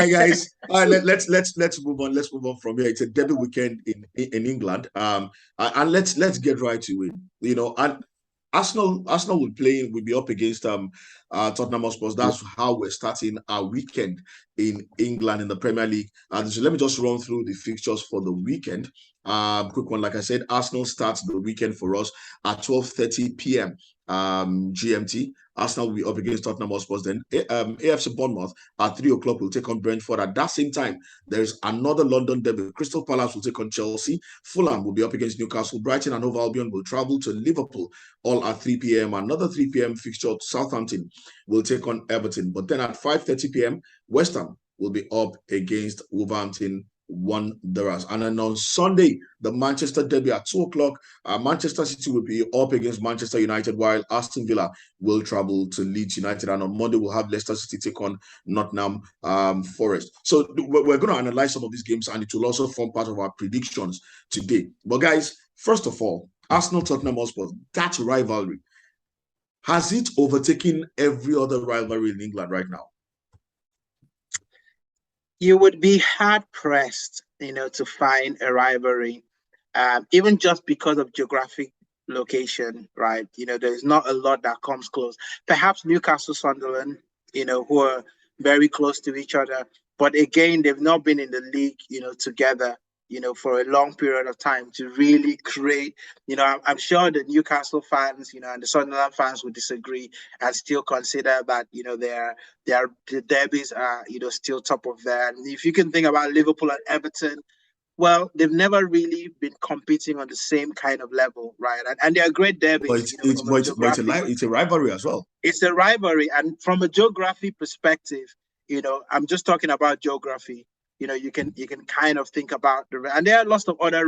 right, guys. All right, let's move on. Let's move on from here. It's a derby weekend in England. And let's get right to it. And Arsenal will be up against Tottenham Hotspur. That's how we're starting our weekend in England in the Premier League. So let me just run through the fixtures for the weekend. Quick one, like I said, Arsenal starts the weekend for us at 12:30 p.m. GMT. Arsenal will be up against Tottenham Hotspur. Then AFC Bournemouth at 3 o'clock will take on Brentford. At that same time, there is another London derby. Crystal Palace will take on Chelsea. Fulham will be up against Newcastle. Brighton and Hove Albion will travel to Liverpool, all at 3 p.m. Another 3 p.m. fixture, Southampton will take on Everton. But then at 5:30 p.m., West Ham will be up against Wolverhampton Wanderers. And then on Sunday, the Manchester derby at 2 o'clock, Manchester City will be up against Manchester United, while Aston Villa will travel to Leeds United. And on Monday, we'll have Leicester City take on Nottingham Forest. So we're going to analyze some of these games, and it will also form part of our predictions today. But guys, first of all, Arsenal-Tottenham Hotspur, that rivalry, has it overtaken every other rivalry in England right now? You would be hard-pressed, to find a rivalry, even just because of geographic location, right? There's not a lot that comes close. Perhaps Newcastle, Sunderland, who are very close to each other. But again, they've not been in the league, together, for a long period of time to really create, I'm sure the Newcastle fans, and the Sunderland fans would disagree and still consider that, the derbies are, still top of that. And if you can think about Liverpool and Everton, well, they've never really been competing on the same kind of level, right? And they're great derbies. But it's a rivalry as well. It's a rivalry. And from a geography perspective, I'm just talking about geography. You can kind of think about and there are lots of other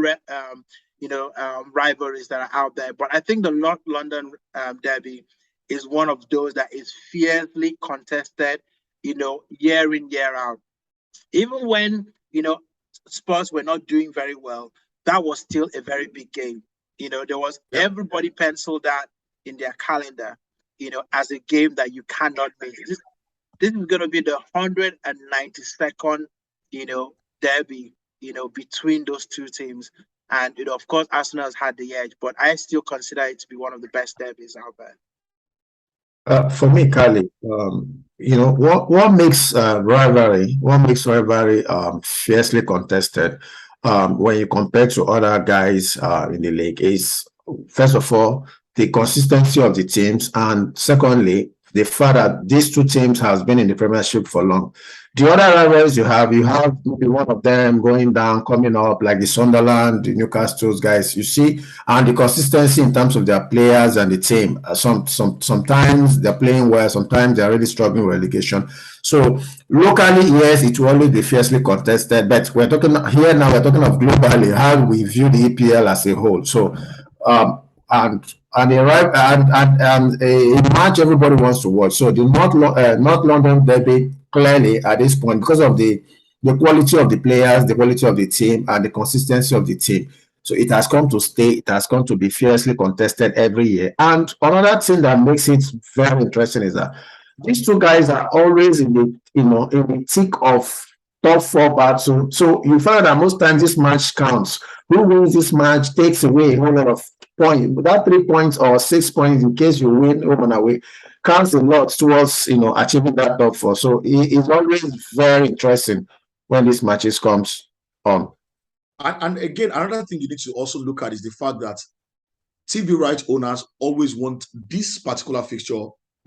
rivalries that are out there. But I think the North London derby is one of those that is fiercely contested, year in, year out. Even when, Spurs were not doing very well, that was still a very big game. There was everybody penciled that in their calendar, as a game that you cannot miss. This is going to be the 192nd, derby, between those two teams. And, of course, Arsenal has had the edge, but I still consider it to be one of the best derbies out there. For me, Kali, what makes rivalry fiercely contested when you compare to other guys in the league is, first of all, the consistency of the teams, and secondly, the fact that these two teams has been in the Premiership for long. The other rivals you have maybe one of them going down, coming up, like the Sunderland, the Newcastle guys, you see, and the consistency in terms of their players and the team. Sometimes they're playing well, sometimes they're really struggling with relegation. So locally, yes, it will always be fiercely contested, but we're talking here now, we're talking of globally, how we view the EPL as a whole. So a match everybody wants to watch. So the North London derby, clearly at this point, because of the quality of the players, the quality of the team, and the consistency of the team. So it has come to stay. It has come to be fiercely contested every year. And another thing that makes it very interesting is that these two guys are always in the thick of top four battle. So you find that most times this match counts. Who wins this match takes away a whole lot of points. But that 3 points or 6 points, in case you win home and away, counts a lot towards achieving that top four. So it's always very interesting when these matches comes on. And again, another thing you need to also look at is the fact that TV rights owners always want this particular fixture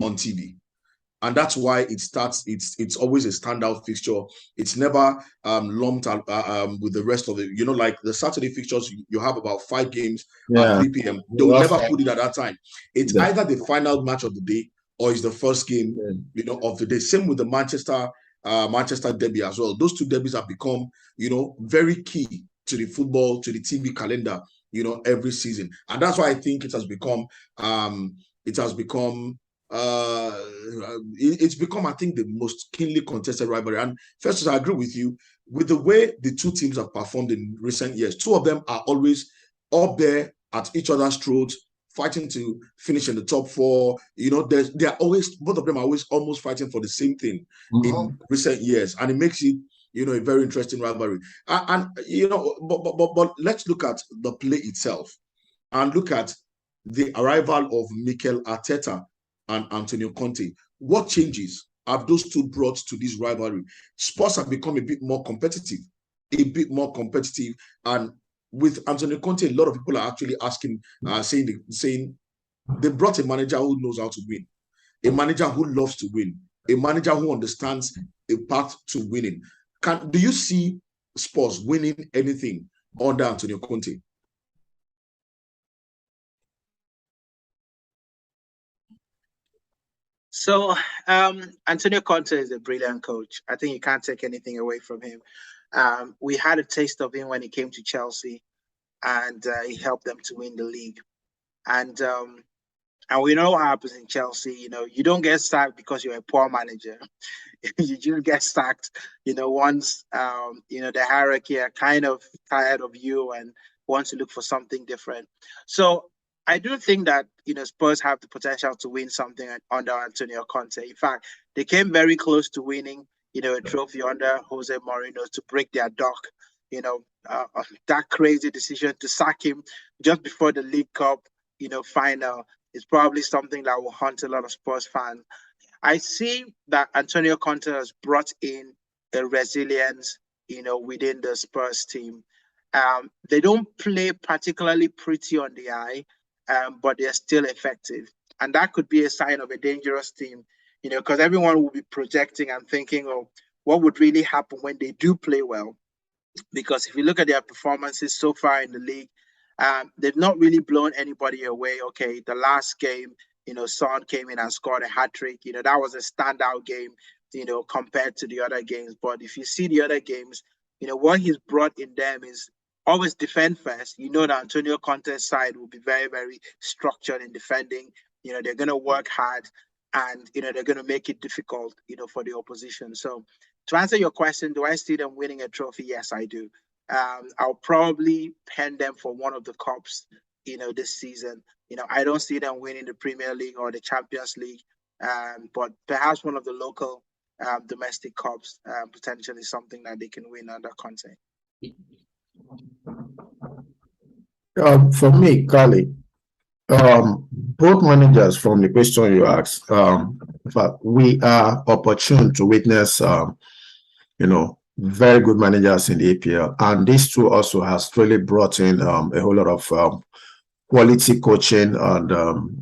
on TV. And that's why it's always a standout fixture. It's never lumped with the rest of it. Like the Saturday fixtures, you have about 5 games at 3 p.m. They will never put it at that time. It's either the final match of the day or it's the first game, of the day. Same with the Manchester derby as well. Those two derbies have become, very key to the football, to the TV calendar, every season. And that's why I think it's become, I think, the most keenly contested rivalry. And first, I agree with you with the way the two teams have performed in recent years. Two of them are always up there at each other's throats, fighting to finish in the top four. You know, they're always, both of them are always almost fighting for the same thing in recent years, and it makes it, you know, a very interesting rivalry. And you know, but let's look at the play itself and look at the arrival of Mikel Arteta and Antonio Conte. What changes have those two brought to this rivalry? Spurs have become a bit more competitive, and with Antonio Conte, a lot of people are actually asking, saying they brought a manager who knows how to win, a manager who loves to win, a manager who understands a path to winning. Do you see Spurs winning anything under Antonio Conte? So Antonio Conte is a brilliant coach. I think you can't take anything away from him. We had a taste of him when he came to Chelsea, and he helped them to win the league. And we know what happens in Chelsea. You know, you don't get sacked because you're a poor manager. You just get sacked, you know, once you know, the hierarchy are kind of tired of you and want to look for something different. So I do think that, you know, Spurs have the potential to win something under Antonio Conte. In fact, they came very close to winning, you know, a trophy under Jose Mourinho to break their duck. You know, that crazy decision to sack him just before the League Cup, you know, final is probably something that will haunt a lot of Spurs fans. I see that Antonio Conte has brought in a resilience, you know, within the Spurs team. They don't play particularly pretty on the eye, but they're still effective. And that could be a sign of a dangerous team, you know, because everyone will be projecting and thinking, oh, what would really happen when they do play well? Because if you look at their performances so far in the league, they've not really blown anybody away. Okay, the last game, you know, Son came in and scored a hat trick. You know, that was a standout game, you know, compared to the other games. But if you see the other games, you know, what he's brought in them is always defend first. You know that Antonio Conte's side will be very, very structured in defending. You know, they're going to work hard, and, you know, they're going to make it difficult, you know, for the opposition. So to answer your question, do I see them winning a trophy? Yes, I do. I'll probably pen them for one of the cups, you know, this season. You know, I don't see them winning the Premier League or the Champions League, but perhaps one of the local domestic cups, potentially something that they can win under Conte. For me, Kali, both managers, from the question you asked, in fact, we are opportune to witness, you know, very good managers in the APL, and these two also has really brought in a whole lot of quality coaching, and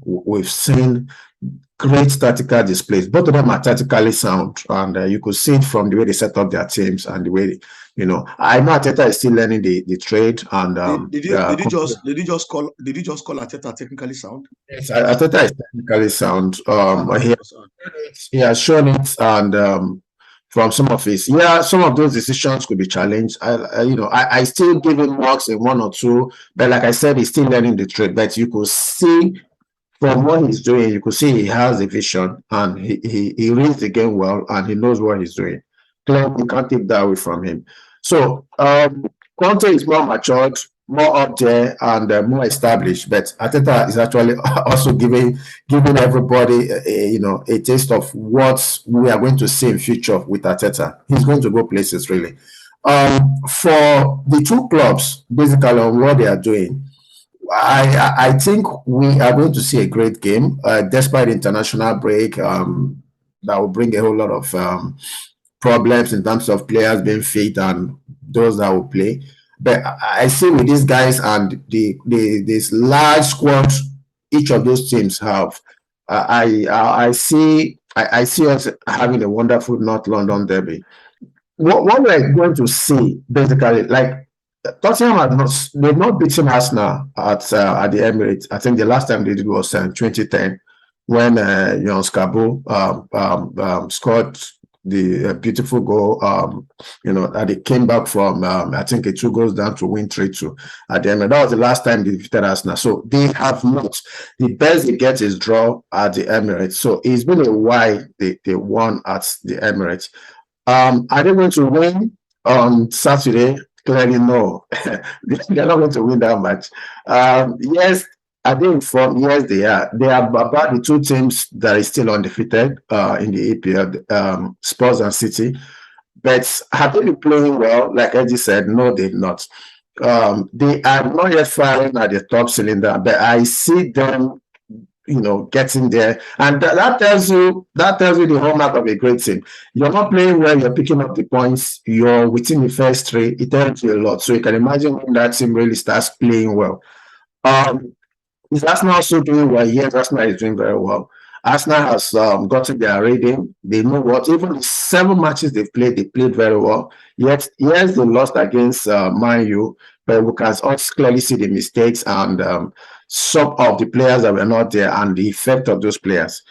we've seen great tactical displays. Both of them are tactically sound, and you could see it from the way they set up their teams and the way, you know, I know Arteta is still learning the trade. And did you just call Arteta technically sound? Yes, Arteta is technically sound. He has shown it, and from some of some of those decisions could be challenged. I still give him marks in one or two, but like I said, he's still learning the trade. But you could see from what he's doing, you could see he has a vision, and he reads the game well, and he knows what he's doing. Clearly, you can't take that away from him. So Conte is more matured, more up there, and more established. But Arteta is actually also giving everybody a taste of what we are going to see in future with Arteta. He's going to go places, really. For the two clubs, basically on what they are doing, I think we are going to see a great game, despite the international break. That will bring a whole lot of problems in terms of players being fit and those that will play. But I see with these guys and this large squad each of those teams have, I see us having a wonderful North London derby. What we're going to see, basically, like, Tottenham they've not beaten Arsenal at the Emirates. I think the last time they did was in 2010 when Skabo scored the beautiful goal. That they came back from I think a 2 goals down to win 3-2 at the Emirates. That was the last time they defeated Arsenal. So they have not. The best they get is draw at the Emirates. So it's been a while they won at the Emirates. Are they going to win on Saturday? Clearly, no. They're not going to win that match. Yes, Are they informed? Yes, they are. They are about the two teams that is still undefeated in the EPL, Spurs and City. But have they been playing well? Like Eddie said, no, they've not. They are not yet firing at the top cylinder, but I see them, getting there, and that tells you the hallmark of a great team. You're not playing well, you're picking up the points, you're within the first three. It tells you a lot. So you can imagine when that team really starts playing well. Um, is Arsenal also doing well? Yes, Arsenal is doing very well. Arsenal has gotten their rating. They know what, even the 7 matches they played very well. Yet, yes, they lost against Man U, but we can also clearly see the mistakes and some of the players that were not there and the effect of those players.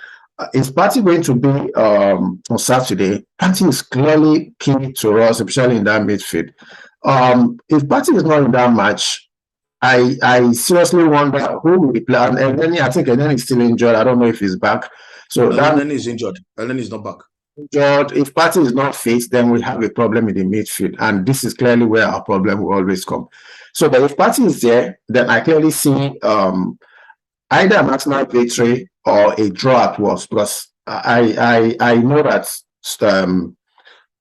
Is Party going to be on Saturday? Party is clearly key to us, especially in that midfield. If Party is not in that match, I seriously wonder who will be playing. And then I think Eden is still injured. I don't know if he's back. So that Eden is injured. Eden is not back. injured. If Partey is not fit, then we have a problem in the midfield, and this is clearly where our problem will always come. So, but if Partey is there, then I clearly see either a national victory or a draw at worst. Because I know that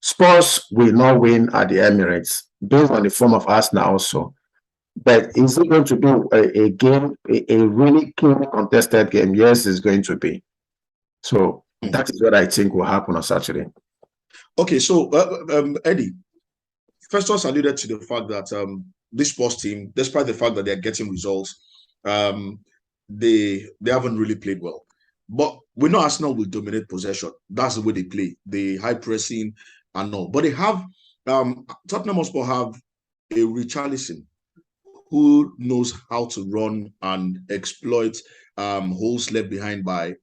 Spurs will not win at the Emirates based on the form of Arsenal also. But is it going to be a game, a really keenly contested game? Yes, it's going to be. So that is what I think will happen on Saturday. Okay, so Eddie, Festus alluded to the fact that this sports team, despite the fact that they're getting results, they haven't really played well. But we know Arsenal will dominate possession. That's the way they play. The high pressing and all. But they have Tottenham Hotspur have a Richarlison who knows how to run and exploit holes left behind by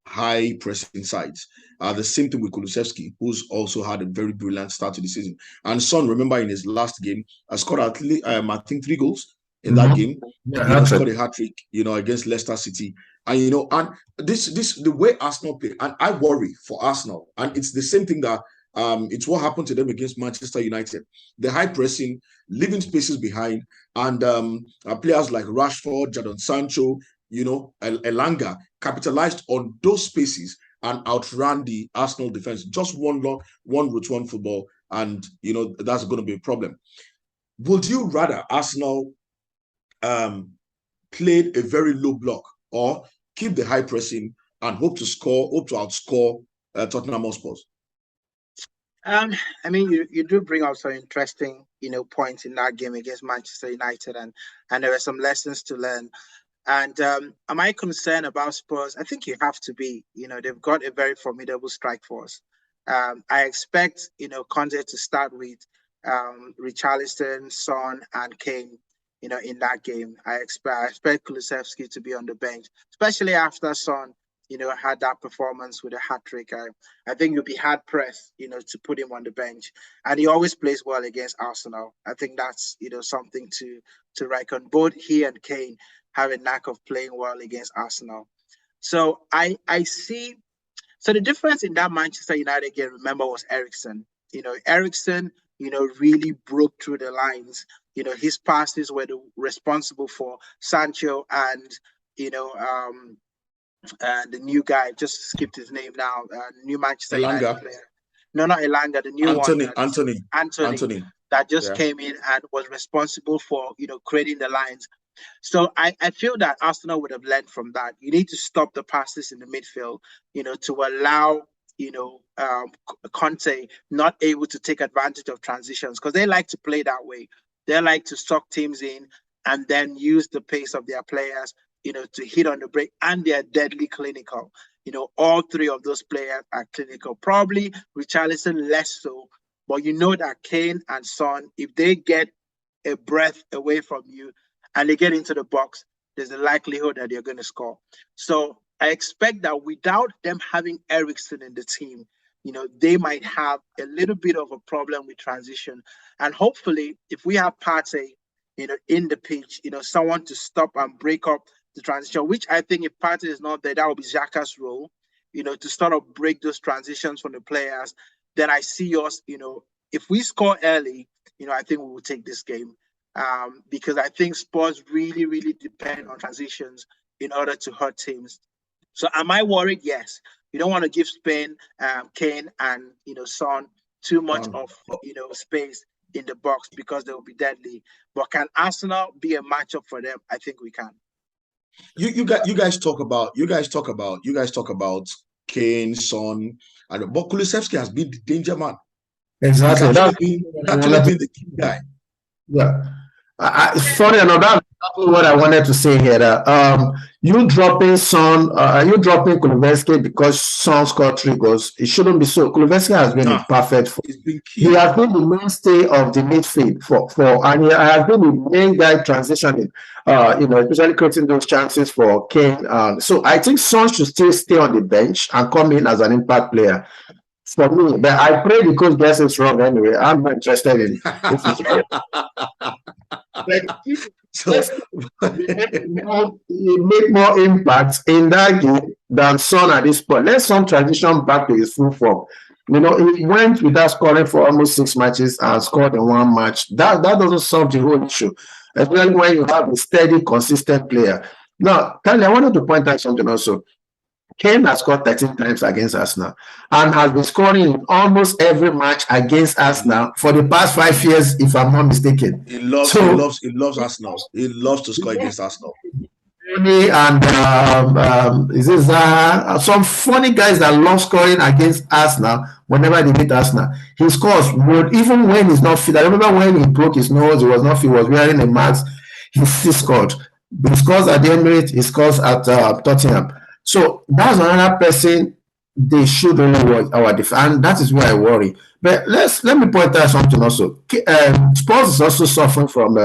high pressing sides. The same thing with Kulusevski, who's also had a very brilliant start to the season. And Son, remember in his last game, scored at least, I think 3 goals in that game. Yeah, scored a hat trick, against Leicester City. And and this the way Arsenal play, and I worry for Arsenal, and it's the same thing that it's what happened to them against Manchester United. The high pressing, leaving spaces behind, and players like Rashford, Jadon Sancho, Elanga capitalized on those spaces and outran the Arsenal defense. Just one route, one football, and that's going to be a problem. Would you rather Arsenal played a very low block or keep the high pressing and hope to outscore Tottenham Hotspur? I mean, you do bring up some interesting, points in that game against Manchester United, and there were some lessons to learn. And am I concerned about Spurs? I think you have to be. They've got a very formidable strike force. I expect, Conte to start with Richarlison, Son, and Kane, in that game. I expect Kulusevski to be on the bench, especially after Son, had that performance with a hat trick. I think you'll be hard pressed, to put him on the bench. And he always plays well against Arsenal. I think that's, something to reckon. Both he and Kane have a knack of playing well against Arsenal. So I see. So the difference in that Manchester United game, remember, was Eriksen. Eriksen, really broke through the lines. His passes were responsible for Sancho and, the new guy, just skipped his name now, new Manchester Elanga. United player. No, not Elanga, the new one. Anthony, that just came in and was responsible for, creating the lines. So I feel that Arsenal would have learned from that. You need to stop the passes in the midfield, to allow, Conte not able to take advantage of transitions, because they like to play that way. They like to suck teams in and then use the pace of their players, to hit on the break, and they're deadly clinical. All 3 of those players are clinical. Probably Richarlison less so, but that Kane and Son, if they get a breath away from you and they get into the box, there's a likelihood that they're going to score. So I expect that without them having Eriksen in the team, they might have a little bit of a problem with transition. And hopefully, if we have Partey, in the pitch, someone to stop and break up the transition, which I think if Partey is not there, that will be Xhaka's role, to sort of break those transitions from the players. Then I see us, if we score early, I think we will take this game. Because I think Spurs really, really depend on transitions, in order to hurt teams. So am I worried? Yes. You don't want to give Spain, Kane and Son too much of space in the box because they will be deadly. But can Arsenal be a matchup for them? I think we can. You guys talk about Kane, Son, and but Kulusevski has been the danger man. Exactly. He's actually been the key guy. Yeah. Funny enough, that's exactly what I wanted to say here. You dropping Son, you dropping Kulusevski because Son scored 3 goals. It shouldn't be so. Kulusevski has been a perfect. He has been the mainstay of the midfield and he has been the main guy transitioning. Especially creating those chances for Kane. So I think Son should still stay on the bench and come in as an impact player. For me, but I pray the coach gets it wrong anyway. I'm not interested in so he make more impact in that game than Son at this point. Let Son transition back to his full form. He went without scoring for almost 6 matches and scored in 1 match. That doesn't solve the whole issue, especially when you have a steady, consistent player. Now, Kylie, I wanted to point out something also. Kane has scored 13 times against Arsenal and has been scoring in almost every match against Arsenal for the past 5 years, if I'm not mistaken. He loves Arsenal. He loves to score against Arsenal. And is this some funny guys that love scoring against Arsenal whenever they meet Arsenal. He scores even when he's not fit. I remember when he broke his nose, he was not fit, he was wearing a mask. He still scored. He scores at the Emirates, he scores at Tottenham. So that's another person they should really watch our defense, and that is where I worry. But let me point out something also. Spurs is also suffering from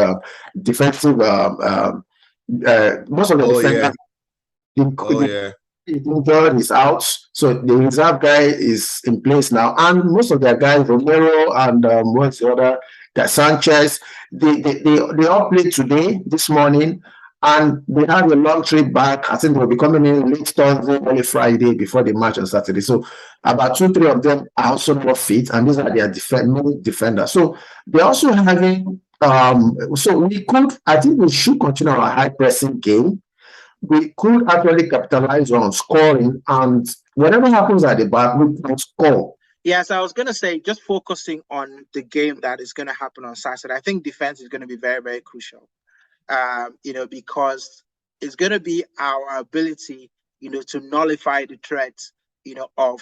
defensive. Most of the defenders, injured is out, so the reserve guy is in place now, and most of their guys, Romero and what's the other guy, Sanchez, they all played today, this morning. And they have a long trip back. I think they'll be coming in late Thursday, early Friday before the match on Saturday. So about 2-3 of them are also not fit, and these are their main defenders. So they're also having. So I think we should continue our high pressing game. We could actually capitalize on scoring, and whatever happens at the back, we can score. Yes, I was going to say, just focusing on the game that is going to happen on Saturday, I think defense is going to be very, very crucial. Because it's going to be our ability, to nullify the threat, of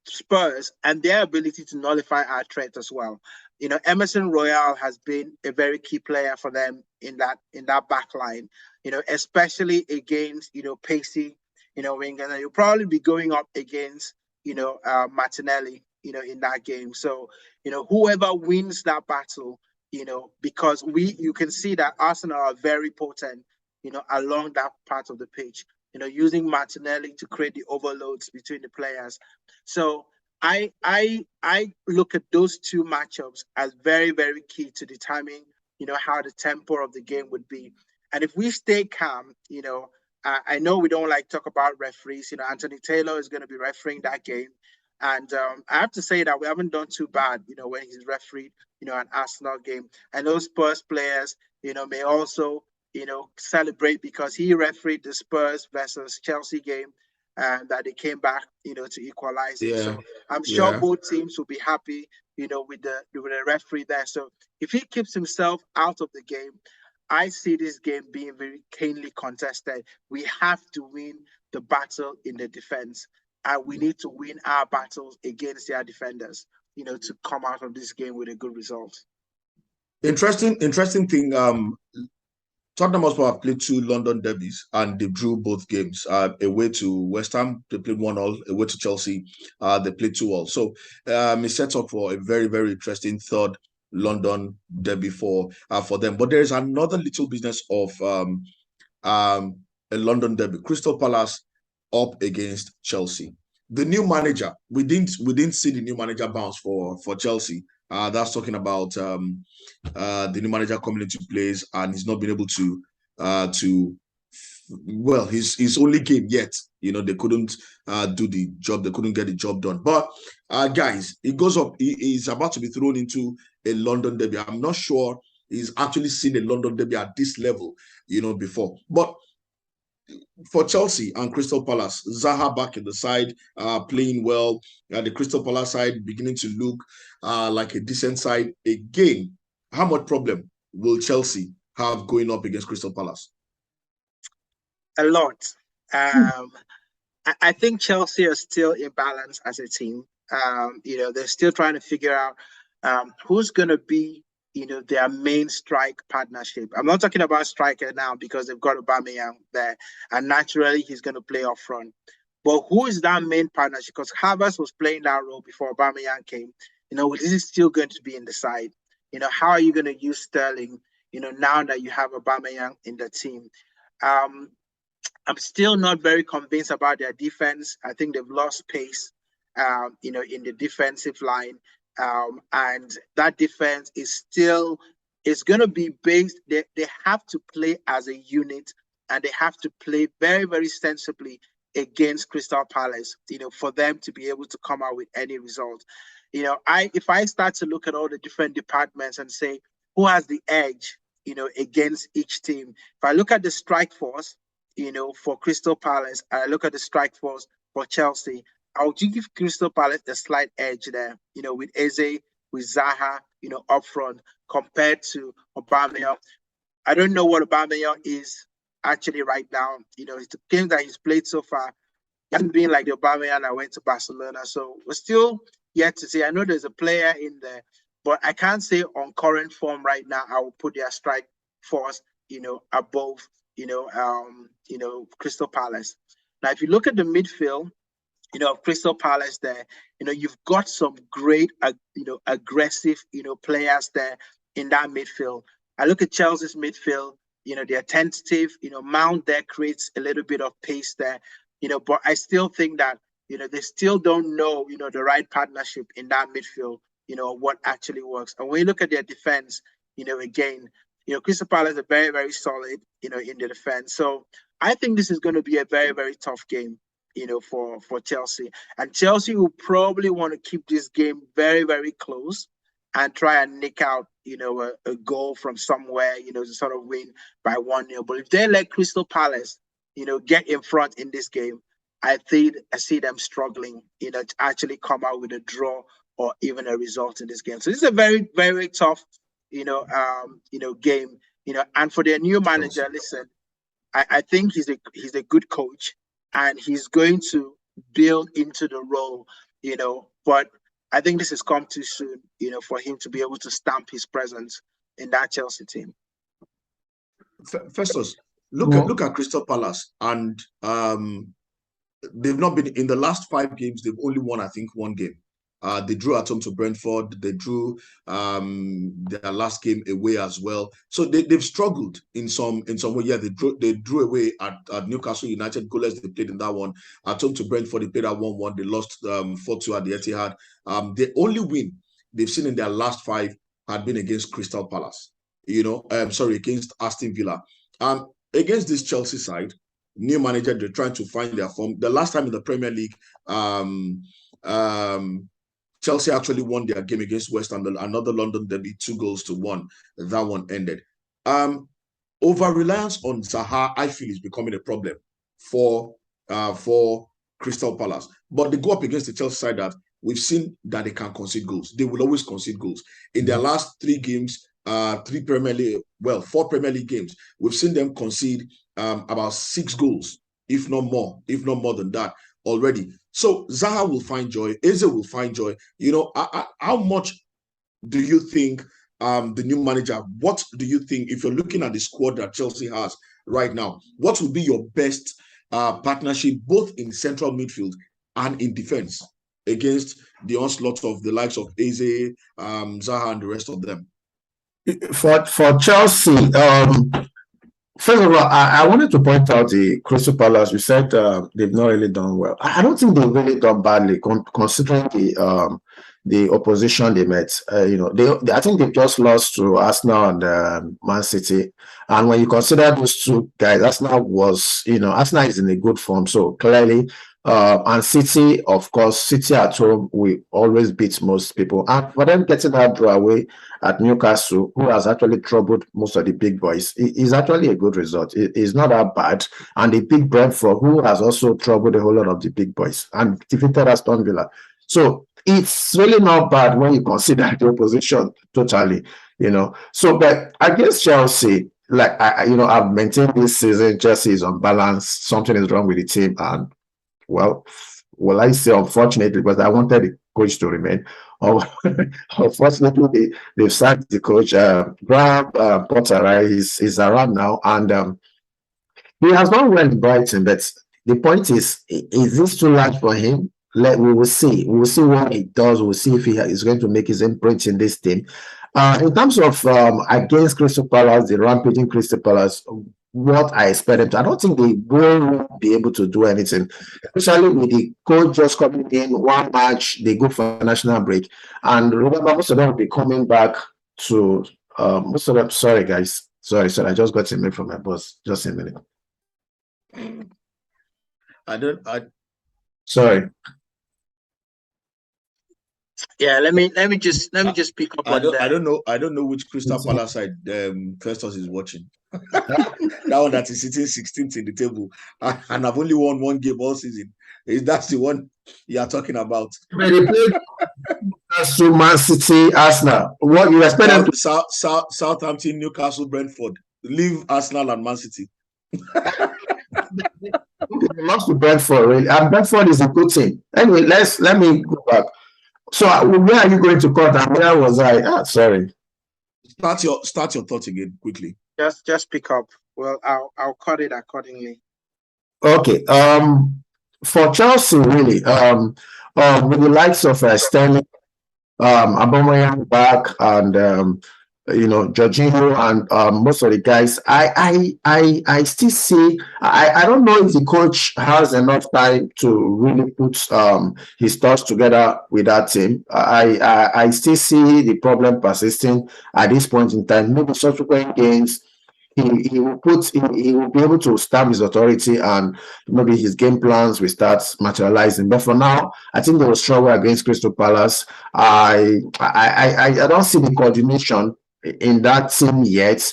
Spurs and their ability to nullify our threat as well. Emerson Royale has been a very key player for them in that back line, especially against, pacey, wingers. And you'll probably be going up against, Martinelli, in that game. So, whoever wins that battle, because you can see that Arsenal are very potent, along that part of the pitch, using Martinelli to create the overloads between the players. So I look at those 2 matchups as very, very key to determining, how the tempo of the game would be. And if we stay calm, I know we don't like talk about referees. Anthony Taylor is going to be refereeing that game. And I have to say that we haven't done too bad, when he's refereed, an Arsenal game. And those Spurs players, may also, celebrate because he refereed the Spurs versus Chelsea game that they came back, to equalize it. So I'm sure both teams will be happy, with the referee there. So if he keeps himself out of the game, I see this game being very keenly contested. We have to win the battle in the defense. And we need to win our battles against their defenders, to come out of this game with a good result. Interesting thing. Tottenham Hotspur have played 2 London derbies and they drew both games. Away to West Ham, they played 1-1. Away to Chelsea, they played 2-2. So it sets up for a very, very interesting third London derby for them. But there is another little business of a London derby. Crystal Palace up against Chelsea. The new manager, we didn't see the new manager bounce for Chelsea. That's talking about the new manager coming into place, and he's not been able to his only game yet. They couldn't do the job. They couldn't get the job done. But guys, it goes up. He's about to be thrown into a London derby. I'm not sure he's actually seen a London derby at this level, before. But for Chelsea and Crystal Palace, Zaha back in the side, playing well. The Crystal Palace side beginning to look like a decent side again. How much problem will Chelsea have going up against Crystal Palace? A lot. I think Chelsea are still imbalanced as a team. They're still trying to figure out who's going to be, their main strike partnership. I'm not talking about striker now because they've got Aubameyang there, and naturally he's going to play up front. But who is that main partnership? Because Havertz was playing that role before Aubameyang came. This is still going to be in the side. How are you going to use Sterling? Now that you have Aubameyang in the team. I'm still not very convinced about their defense. I think they've lost pace, in the defensive line. And that defense is going to be based, they have to play as a unit, and they have to play very, very sensibly against Crystal Palace, for them to be able to come out with any result. If I start to look at all the different departments and say, who has the edge, against each team? If I look at the strike force, for Crystal Palace, I look at the strike force for Chelsea, I would give Crystal Palace a slight edge there, with Eze, with Zaha, up front compared to Aubameyang. I don't know what Aubameyang is actually right now. It's the game that he's played so far. He hasn't been like the Aubameyang that went to Barcelona. So we're still yet to see. I know there's a player in there, but I can't say on current form right now, I will put their strike force, above, Crystal Palace. Now, if you look at the midfield, Crystal Palace there, you've got some great, aggressive, players there in that midfield. I look at Chelsea's midfield, they're tentative, Mount there creates a little bit of pace there, but I still think that, they still don't know, the right partnership in that midfield, what actually works. And when you look at their defense, again, Crystal Palace are very, very solid, in the defense. So I think this is going to be a very, very tough game, for Chelsea. And Chelsea will probably want to keep this game very, very close and try and nick out, a goal from somewhere, to sort of win by 1-0. But if they let Crystal Palace, get in front in this game, I see them struggling, to actually come out with a draw or even a result in this game. So this is a very, very tough, game, and for their new manager, listen, I think he's a good coach, and he's going to build into the role, but I think this has come too soon, for him to be able to stamp his presence in that Chelsea team. Festus, look at Crystal Palace, and they've not been in the last 5 games. They've only won, I think, 1 game. They drew at home to Brentford. They drew their last game away as well. So they've struggled in some way. Yeah, they drew away at Newcastle United. Goalless, they played in that one. At home to Brentford, they played at 1-1. They lost 4-2 at the Etihad. The only win they've seen in their last 5 had been against Crystal Palace. Against Aston Villa. Against this Chelsea side, new manager, they're trying to find their form. The last time in the Premier League, Chelsea actually won their game against West Ham, another London derby, 2-1. That one ended. Over-reliance on Zaha, I feel, is becoming a problem for Crystal Palace. But they go up against the Chelsea side that we've seen that they can concede goals. They will always concede goals. In their last 3 games, 4 Premier League games, we've seen them concede about 6 goals, if not more than that already. So Zaha will find joy. Eze will find joy. How much do you think the new manager, what do you think, if you're looking at the squad that Chelsea has right now, what will be your best partnership both in central midfield and in defense against the onslaught of the likes of Eze, Zaha, and the rest of them? For Chelsea, first of all, I wanted to point out the Crystal Palace. You said they've not really done well. I don't think they've really done badly, considering the opposition they met. I think they just lost to Arsenal and Man City. And when you consider those 2 guys, Arsenal is in a good form. So clearly, And City, of course, City at home, we always beat most people. And for them getting that draw away at Newcastle, who has actually troubled most of the big boys, is actually a good result. It's not that bad. And the big Brentford, who has also troubled a whole lot of the big boys and defeated Aston Villa. So it's really not bad when you consider the opposition totally, So, but against Chelsea, like I've maintained this season, Chelsea is unbalanced. Something is wrong with the team, and well, I say unfortunately, because I wanted the coach to remain. Unfortunately, they've sacked the coach. Graham Potter, right? He's around now, and he has done well in Brighton. But the point is this too large for him? We will see. We will see what he does. We'll see if he is going to make his imprint in this team. In terms of against Crystal Palace, the rampaging Crystal Palace, what I expected, I don't think they will be able to do anything, especially with the coach just coming in one match, they go for a national break. And remember, most of them will be coming back to most of them. Sorry, guys. Sorry, I just got a mail from my boss. Just a minute. Sorry. Yeah, let me just pick up on that. I don't know which Crystal Palace side Festus is watching. That one that is sitting 16th in the table, and I've only won one game all season. That's the one you are talking about? When they played Man City, Arsenal, what you expect them to Southampton, Newcastle, Brentford. Leave Arsenal and Man City. They lost to Brentford, really. And Brentford is a good team. Anyway, let me go back. So where are you going to cut and where was I? Sorry. Start your thoughts again quickly. Just pick up. Well, I'll cut it accordingly. Okay. For Chelsea, really, with the likes of Sterling, Aubameyang back, and Jorginho and most of the guys, I still see. I don't know if the coach has enough time to really put his thoughts together with that team. I still see the problem persisting at this point in time. Maybe subsequent games, he will be able to stamp his authority, and maybe his game plans will start materializing. But for now, I think they will struggle against Crystal Palace. I don't see the coordination in that team yet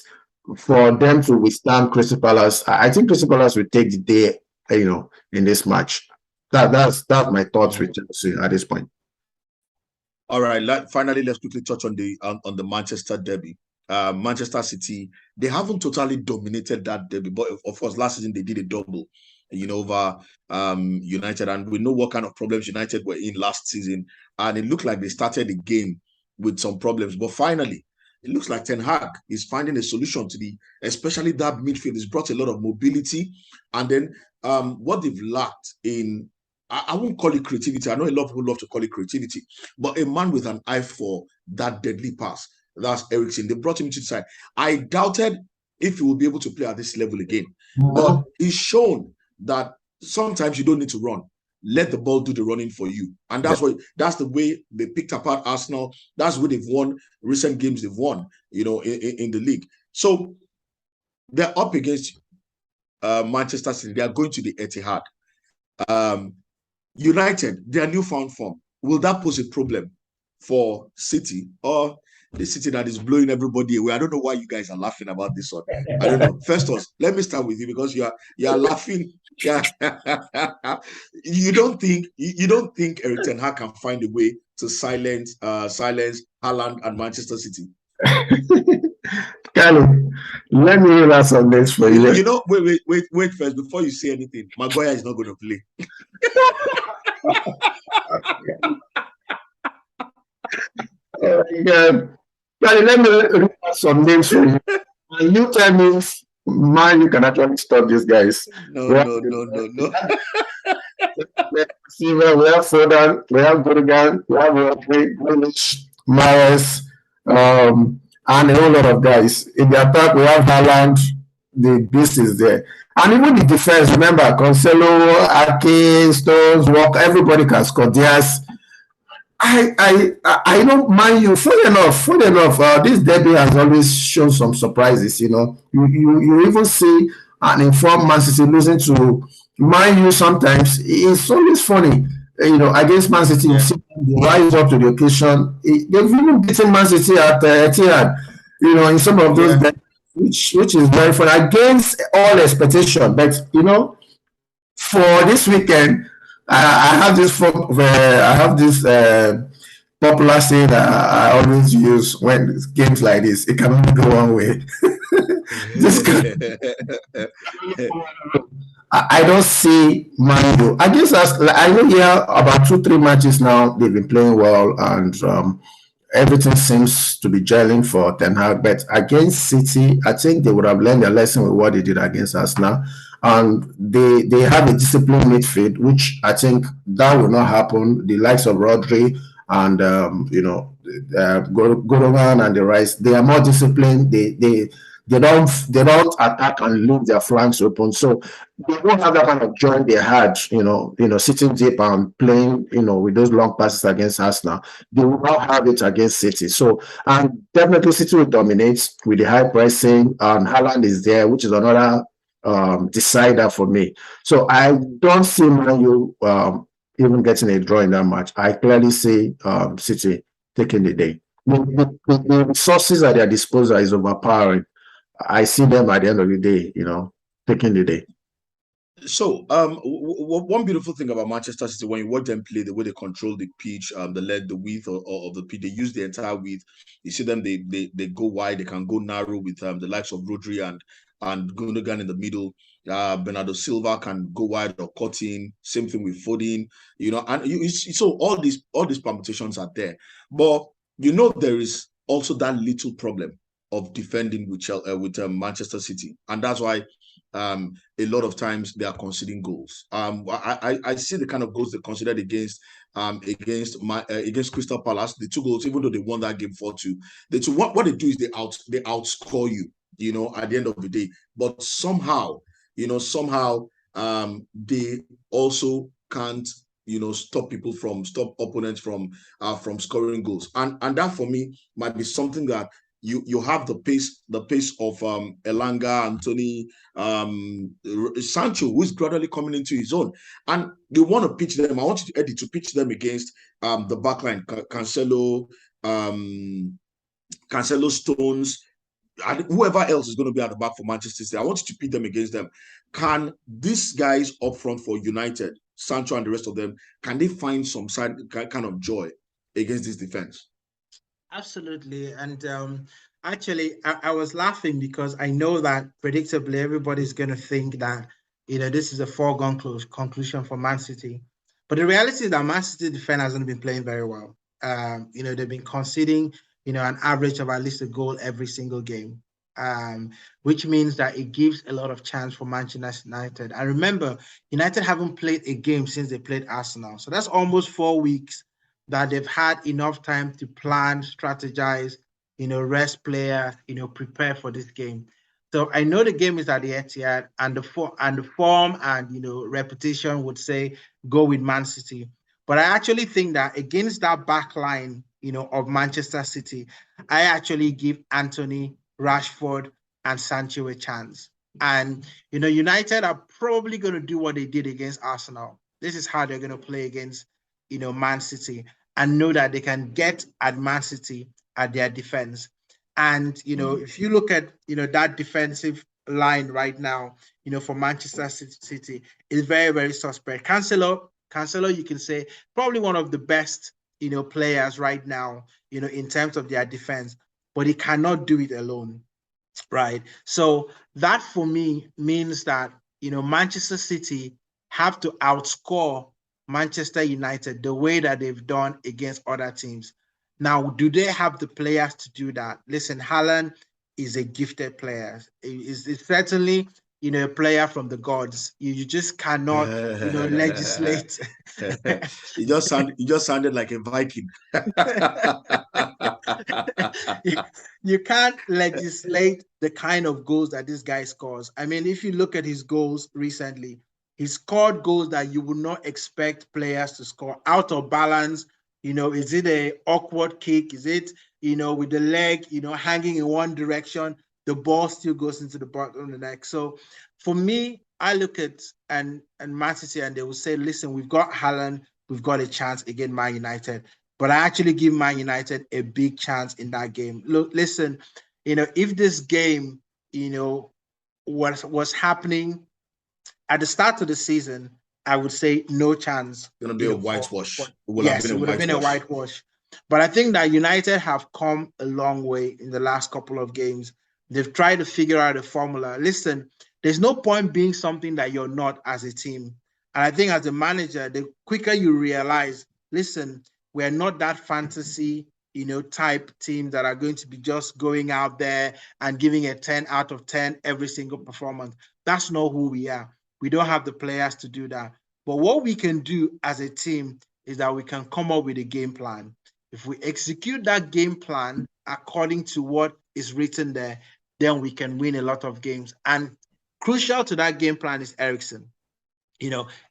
for them to withstand Crystal Palace. I think Crystal Palace will take the day, in this match. That's my thoughts with Chelsea at this point. All right. Finally, let's quickly touch on the Manchester derby. Manchester City, they haven't totally dominated that derby, but of course, last season they did a double, over United, and we know what kind of problems United were in last season, and it looked like they started the game with some problems, but finally, it looks like Ten Hag is finding a solution to especially that midfield. It's brought a lot of mobility, and then what they've lacked in, I won't call it creativity. I know a lot of people love to call it creativity, but a man with an eye for that deadly pass. That's Eriksen. They brought him to the side. I doubted if he will be able to play at this level again, but he's shown that sometimes you don't need to run. Let the ball do the running for you. And that's the way they picked apart Arsenal. That's where they've won recent games they've won, in the league. So they're up against Manchester City. They are going to the Etihad. United, their newfound form. Will that pose a problem for City, or the City that is blowing everybody away? I don't know why you guys are laughing about this one. I don't know. Festus, let me start with you, because you are laughing. Yeah. You don't think Erik ten Hag can find a way to silence Haaland and Manchester City? Carlo, let me read some names for you. Wait first before you say anything. Maguire is not going to play. Oh my God. Let me read some names for you. And you tell me, man, you can actually stop these guys. No. We have Foden, we have Gurgan, we have Grealish, Mahrez, and a whole lot of guys. In the attack, we have Haaland. The beast is there. And even the defense, remember, Cancelo, Ake, Stones, Walker, everybody can score. I don't mind you. Funny enough, this derby has always shown some surprises. You even see an informed Man City losing to Man U sometimes it's always funny. Against Man City, you Yeah, see them, they rise up to the occasion. They've even beaten Man City at Etihad, in some of those yeah. games, which is very fun against all expectation. But for this weekend, I have this popular saying that I always use when it's games like this. It can only go one way. This can I don't see Man U. I guess I know here about 2, 3 matches now. They've been playing well, and everything seems to be gelling for Ten Hag. But against City, I think they would have learned their lesson with what they did against us now. And they have a disciplined midfield, which I think that will not happen. The likes of Rodri and Gorovan and the rest, they are more disciplined. They don't attack and leave their flanks open. So they don't have that kind of joy they had, sitting deep and playing, with those long passes against Arsenal. They will not have it against City. So, and definitely City will dominate with the high pressing, and Haaland is there, which is another decider for me. So I don't see Man U even getting a draw in that match. I clearly see City taking the day. The resources at their disposal is overpowering. I see them at the end of the day, taking the day. So, one beautiful thing about Manchester City, when you watch them play, the way they control the pitch, the length, the width of the pitch, they use the entire width. You see them, they go wide, they can go narrow with the likes of Rodri and Gundogan in the middle. Bernardo Silva can go wide or cut in. Same thing with Foden, and so all these permutations are there. But there is also that little problem of defending with Manchester City, and that's why a lot of times they are conceding goals. I see the kind of goals they considered against Crystal Palace. The 2 goals, even though they won that game 4-2, what they do is they outscore you. At the end of the day, but somehow they also can't stop opponents from scoring goals, and that for me might be something that you have the pace of Elanga, Anthony, Sancho, who is gradually coming into his own, and you want to pitch them. I want you to Eddie to pitch them against the backline, Cancelo, Stones, and whoever else is going to be at the back for Manchester City. I want you to pit them against them. Can these guys up front for United, Sancho and the rest of them, can they find some kind of joy against this defense? Absolutely. And actually, I was laughing because I know that predictably everybody's going to think that, this is a foregone conclusion for Man City. But the reality is that Man City defense hasn't been playing very well. They've been conceding, an average of at least a goal every single game, which means that it gives a lot of chance for Manchester United. I remember United haven't played a game since they played Arsenal. So that's almost 4 weeks that they've had enough time to plan, strategize, rest players, prepare for this game. So I know the game is at the Etihad, and the form and reputation would say go with Man City. But I actually think that against that back line, of Manchester City, I actually give Anthony, Rashford, and Sancho a chance. And United are probably going to do what they did against Arsenal. This is how they're going to play against Man City, and know that they can get at Man City at their defense. And if you look at that defensive line right now, for Manchester City, is very, very suspect. Cancelo, you can say probably one of the best players right now, in terms of their defense, but he cannot do it alone, right? So that for me means that Manchester City have to outscore Manchester United the way that they've done against other teams. Now, do they have the players to do that? Listen, Haaland is a gifted player. Is certainly a player from the gods. You just cannot legislate. You just sounded like a Viking. You can't legislate the kind of goals that this guy scores. I mean, if you look at his goals recently, he scored goals that you would not expect players to score. Out of balance, is it a awkward kick? Is it, with the leg, hanging in one direction, the ball still goes into the bottom of the net. So for me, I look at and Man City and they will say, listen, we've got Haaland, we've got a chance against Man United. But I actually give Man United a big chance in that game. Look, listen, if this game, was happening at the start of the season, I would say no chance. It's gonna be a whitewash. Yes, it would have been a whitewash. But I think that United have come a long way in the last couple of games. They've tried to figure out a formula. Listen, there's no point being something that you're not as a team. And I think as a manager, the quicker you realize, listen, we're not that fantasy, type team that are going to be just going out there and giving a 10 out of 10 every single performance. That's not who we are. We don't have the players to do that. But what we can do as a team is that we can come up with a game plan. If we execute that game plan according to what is written there, then we can win a lot of games. And crucial to that game plan is Eriksen.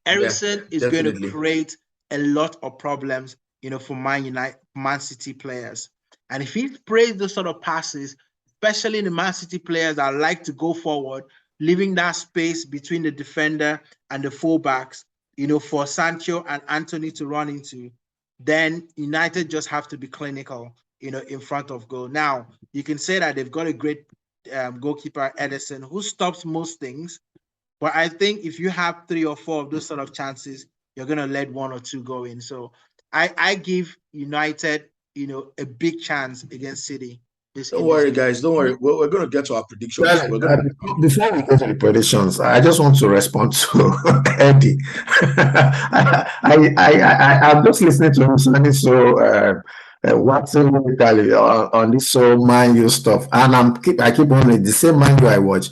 Eriksen is going to create a lot of problems, for Man City players. And if he plays those sort of passes, especially the Man City players that like to go forward, leaving that space between the defender and the fullbacks, for Sancho and Anthony to run into, then United just have to be clinical, in front of goal. Now, you can say that they've got a great goalkeeper, Ederson, who stops most things. But I think if you have 3 or 4 of those sort of chances, you're going to let 1 or 2 go in. So I give United, a big chance against City. Don't worry, guys. Don't worry. We're going to get to our predictions. Before we go to the predictions, I just want to respond to Eddie. I'm just listening to him sounding so waxing literally on this Man U stuff, and I keep on the same Man U I watch.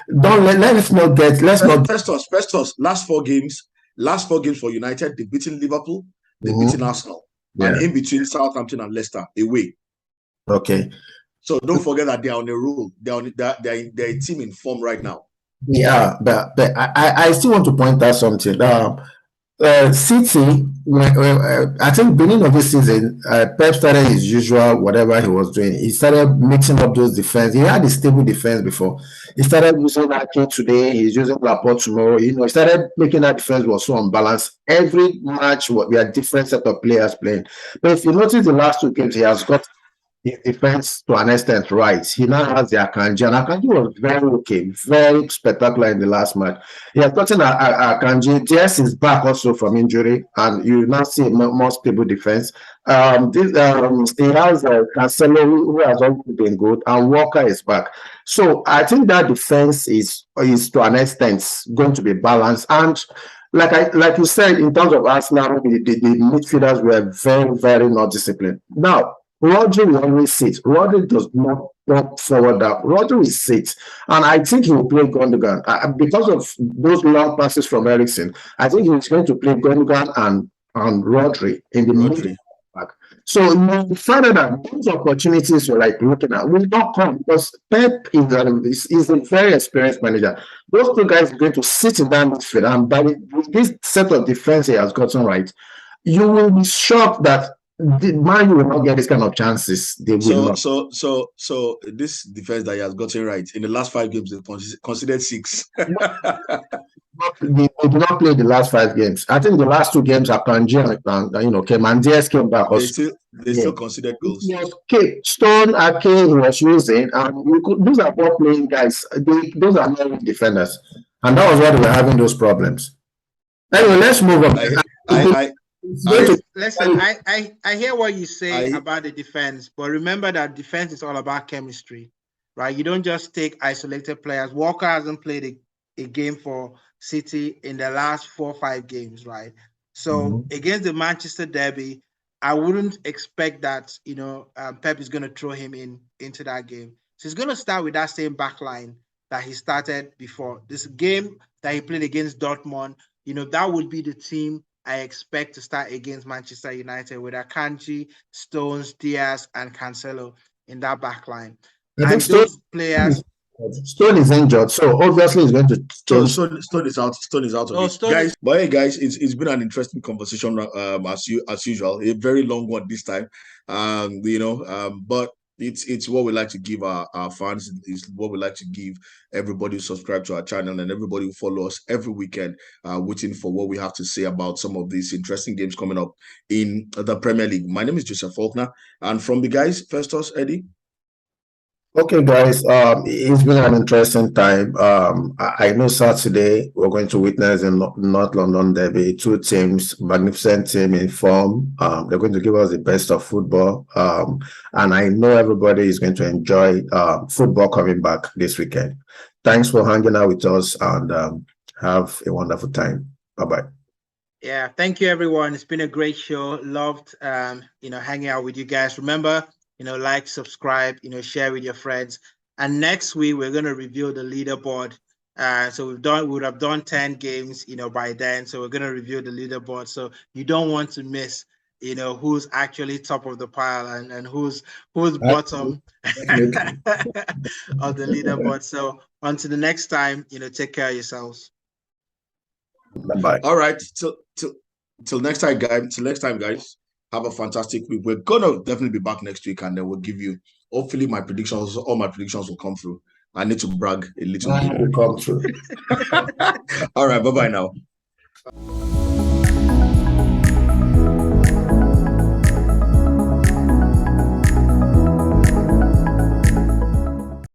Let's not get. First us. Last four games for United, they've beaten Liverpool, they've beaten Arsenal, and in between Southampton and Leicester away. Okay. So don't forget that they're on a roll. They're a team in form right now. Yeah, but I still want to point out something. City, I think beginning of this season, Pep started his usual whatever he was doing. He started mixing up those defense. He had a stable defense before. He started using Ake today. He's using Laporte tomorrow. He started making that defense was so unbalanced. Every match, we had different set of players playing. But if you notice the last 2 games, he has got his defense to an extent right. He now has the Akanji, and Akanji was very okay, very spectacular in the last match. He has gotten Akanji. DS is back also from injury, and you now see a more stable defense. He has Cancelo, who has always been good, and Walker is back. So I think that defense is to an extent going to be balanced. And like you said, in terms of Arsenal, the midfielders were very, very not disciplined. Now, Rodri will always sit. Rodri does not walk forward up. Rodri will sit. And I think he will play Gundogan. Because of those long passes from Eriksen, I think he's going to play Gundogan and Rodri in the middle. So you find that those opportunities you're looking at will not come because Pep is a very experienced manager. Those 2 guys are going to sit in that midfield, and by this set of defense he has gotten right, you will be shocked that Man U will not get this kind of chances. They will not. So this defense that he has gotten right in the last 5 games, they considered 6. They did not play the last 5 games. I think the last 2 games are Akanji came and DS came back. They still considered goals. Okay, Stone, Ake, he was using, and those are ball playing guys. Those are not defenders, and that was why they were having those problems. Anyway, let's move on. Listen, I hear what you say about the defense, but remember that defense is all about chemistry, right? You don't just take isolated players. Walker hasn't played a game for City in the last 4 or 5 games, right? So against the Manchester derby, I wouldn't expect that Pep is going to throw him into that game. So he's going to start with that same back line that he started before. This game that he played against Dortmund, that would be the team I expect to start against Manchester United with Akanji, Stones, Diaz, and Cancelo in that back line. And those players. Stone is injured, so obviously he's going to. Stone is out. Stone is out of it. Guys, but hey, guys, it's been an interesting conversation as usual. A very long one this time. But it's what we like to give our fans. Is what we like to give everybody who subscribe to our channel and everybody who follow us every weekend, waiting for what we have to say about some of these interesting games coming up in the Premier League. My name is Joseph Faulkner, and from the guys, Festus, Eddie. Okay, guys, it's been an interesting time. I know Saturday we're going to witness in North London derby, two teams, magnificent team in form. They're going to give us the best of football. And I know everybody is going to enjoy football coming back this weekend. Thanks for hanging out with us, and have a wonderful time. Bye-bye. Yeah, thank you, everyone. It's been a great show. Loved, hanging out with you guys. Remember, like, subscribe, share with your friends. And next week, we're going to review the leaderboard. So we would have done 10 games, by then. So we're going to review the leaderboard. So you don't want to miss, who's actually top of the pile and who's bottom of the leaderboard. So until the next time, take care of yourselves. Bye-bye. All right. Till next time, guys. Till next time, guys. Have a fantastic week. We're gonna definitely be back next week, and then we'll give you. Hopefully, all my predictions will come through. I need to brag a little bit. Will come through. All right. Bye bye now.